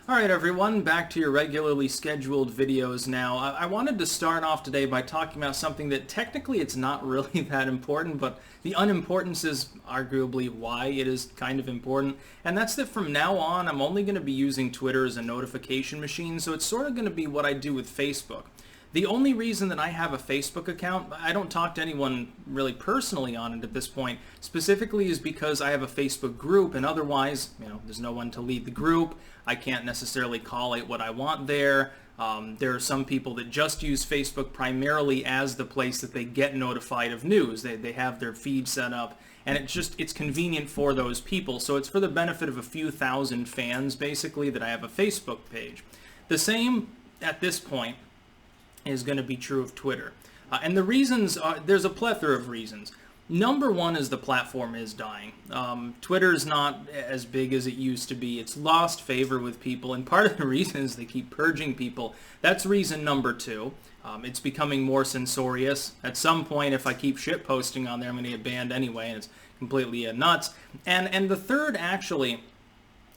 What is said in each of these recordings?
Alright everyone, back to your regularly scheduled videos now. I wanted to start off today by talking about something that technically it's not really that important, but the unimportance is arguably why it is kind of important. And that's that from now on, I'm only going to be using Twitter as a notification machine, so it's sort of going to be what I do with Facebook. The only reason that I have a Facebook account, I don't talk to anyone really personally on it at this point, specifically is because I have a Facebook group, and otherwise, there's no one to lead the group. I can't necessarily call it what I want there. There are some people that just use Facebook primarily as the place that they get notified of news. They have their feed set up, and it's convenient for those people. So it's for the benefit of a few thousand fans, basically, that I have a Facebook page. The same, at this point, is going to be true of Twitter. And the reasons are, there's a plethora of reasons. Number one is the platform is dying. Twitter's not as big as it used to be. It's lost favor with people, and part of the reason is they keep purging people. That's reason number two. It's becoming more censorious. At some point, if I keep shitposting on there, I'm going to get banned anyway, and it's completely nuts. And the third, actually,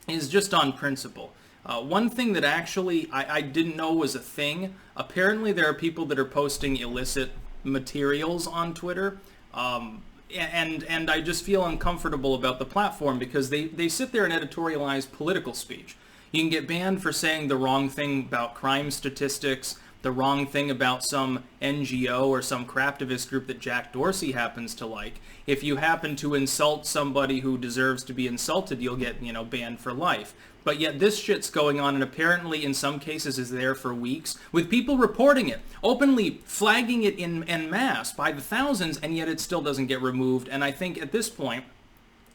is just on principle. One thing that actually I didn't know was a thing, apparently there are people that are posting illicit materials on Twitter, and I just feel uncomfortable about the platform because they sit there and editorialize political speech. You can get banned for saying the wrong thing about crime statistics, the wrong thing about some NGO or some craptivist group that Jack Dorsey happens to like. If you happen to insult somebody who deserves to be insulted, you'll get, banned for life. But yet this shit's going on, and apparently in some cases is there for weeks, with people reporting it, openly flagging it en masse by the thousands, and yet it still doesn't get removed. And I think at this point,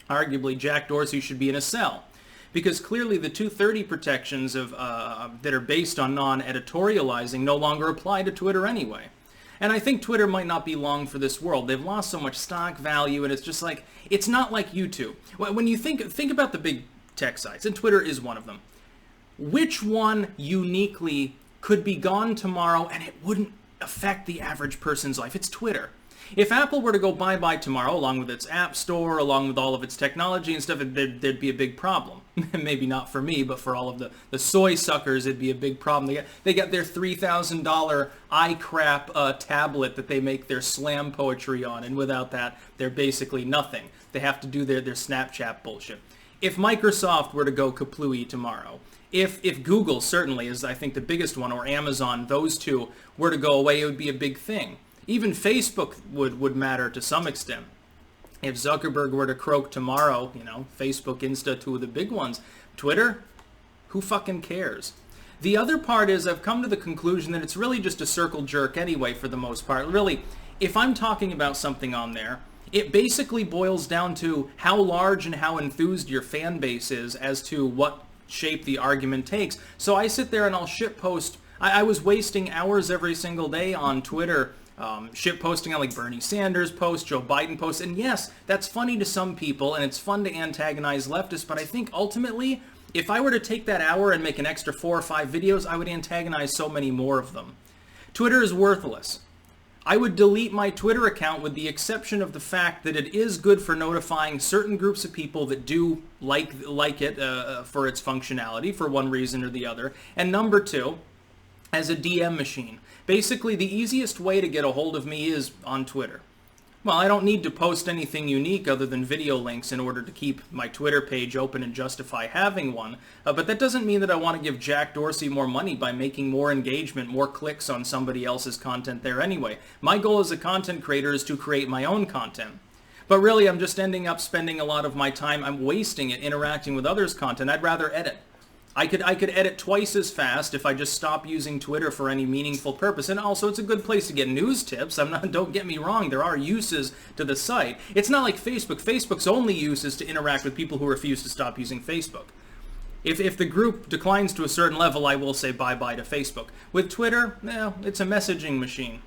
arguably, Jack Dorsey should be in a cell. Because clearly the 230 protections of that are based on non-editorializing no longer apply to Twitter anyway. And I think Twitter might not be long for this world. They've lost so much stock value, and it's just like, it's not like YouTube. When you think about the big tech sites, and Twitter is one of them, which one uniquely could be gone tomorrow and it wouldn't affect the average person's life? It's Twitter. If Apple were to go bye-bye tomorrow, along with its app store, along with all of its technology and stuff, there'd be a big problem. Maybe not for me, but for all of the soy suckers, it'd be a big problem. They got their $3,000 iCrap tablet that they make their slam poetry on, and without that, they're basically nothing. They have to do their Snapchat bullshit. If Microsoft were to go kaplooey tomorrow, if Google certainly is, I think, the biggest one, or Amazon, those two were to go away, it would be a big thing. Even Facebook would matter to some extent. If Zuckerberg were to croak tomorrow, Facebook, Insta, two of the big ones. Twitter, who fucking cares? The other part is I've come to the conclusion that it's really just a circle jerk anyway for the most part. Really, if I'm talking about something on there, it basically boils down to how large and how enthused your fan base is as to what shape the argument takes. So I sit there and I'll shitpost. I was wasting hours every single day on Twitter, shitposting on like Bernie Sanders posts, Joe Biden posts, and yes, that's funny to some people and it's fun to antagonize leftists, but I think ultimately, if I were to take that hour and make an extra 4 or 5 videos, I would antagonize so many more of them. Twitter is worthless. I would delete my Twitter account with the exception of the fact that it is good for notifying certain groups of people that do like it for its functionality for one reason or the other. And number two, as a DM machine. Basically, the easiest way to get a hold of me is on Twitter. Well, I don't need to post anything unique other than video links in order to keep my Twitter page open and justify having one, but that doesn't mean that I want to give Jack Dorsey more money by making more engagement, more clicks on somebody else's content there anyway. My goal as a content creator is to create my own content. But really, I'm just ending up spending a lot of my time, I'm wasting it interacting with others' content. I'd rather edit. I could edit twice as fast if I just stop using Twitter for any meaningful purpose. And also, it's a good place to get news tips. Don't get me wrong, there are uses to the site. It's not like Facebook. Facebook's only use is to interact with people who refuse to stop using Facebook. If the group declines to a certain level, I will say bye-bye to Facebook. With Twitter, it's a messaging machine.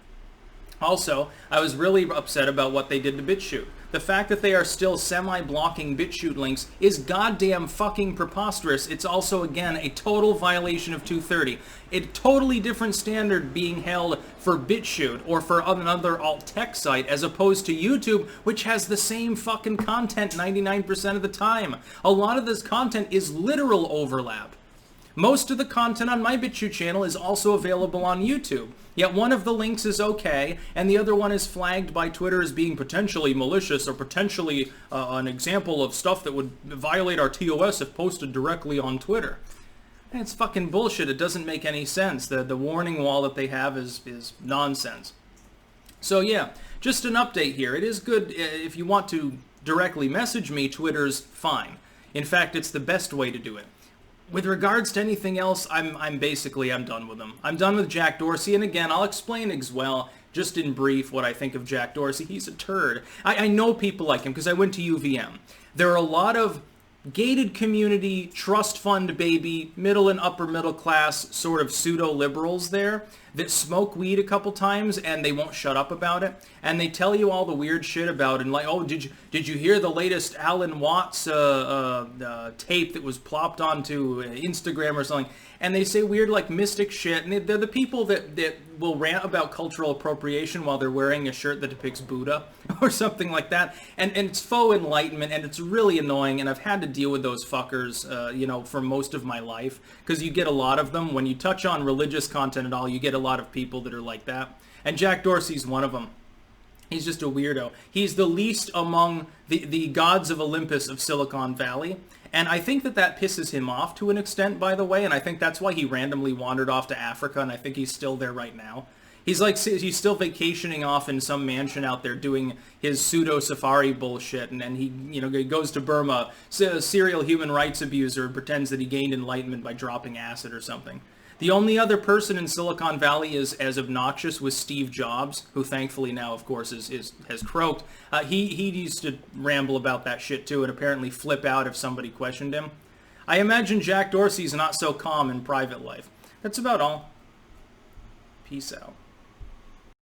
Also, I was really upset about what they did to BitChute. The fact that they are still semi-blocking BitChute links is goddamn fucking preposterous. It's also, again, a total violation of 230. A totally different standard being held for BitChute or for another alt-tech site as opposed to YouTube, which has the same fucking content 99% of the time. A lot of this content is literal overlap. Most of the content on my BitChute channel is also available on YouTube. Yet one of the links is okay, and the other one is flagged by Twitter as being potentially malicious or potentially an example of stuff that would violate our TOS if posted directly on Twitter. And it's fucking bullshit. It doesn't make any sense. The warning wall that they have is nonsense. So yeah, just an update here. It is good if you want to directly message me, Twitter's fine. In fact, it's the best way to do it. With regards to anything else, I'm done with him. I'm done with Jack Dorsey, and again, I'll explain as well, just in brief, what I think of Jack Dorsey. He's a turd. I know people like him because I went to UVM. There are a lot of gated community, trust fund baby, middle and upper middle class sort of pseudo-liberals there that smoke weed a couple times and they won't shut up about it. And they tell you all the weird shit about it. And like, oh, did you hear the latest Alan Watts tape that was plopped onto Instagram or something? And they say weird like mystic shit. And they're the people that will rant about cultural appropriation while they're wearing a shirt that depicts Buddha or something like that. And it's faux enlightenment, and it's really annoying. And I've had to deal with those fuckers, for most of my life, because you get a lot of them. When you touch on religious content at all, you get a lot of people that are like that. And Jack Dorsey's one of them. He's just a weirdo. He's the least among the gods of Olympus of Silicon Valley. And I think that pisses him off to an extent, by the way, and I think that's why he randomly wandered off to Africa, and I think he's still there right now. He's he's still vacationing off in some mansion out there doing his pseudo-safari bullshit, and then he goes to Burma, a serial human rights abuser, and pretends that he gained enlightenment by dropping acid or something. The only other person in Silicon Valley is as obnoxious was Steve Jobs, who thankfully now, of course, has croaked. He used to ramble about that shit too, and apparently flip out if somebody questioned him. I imagine Jack Dorsey's not so calm in private life. That's about all. Peace out.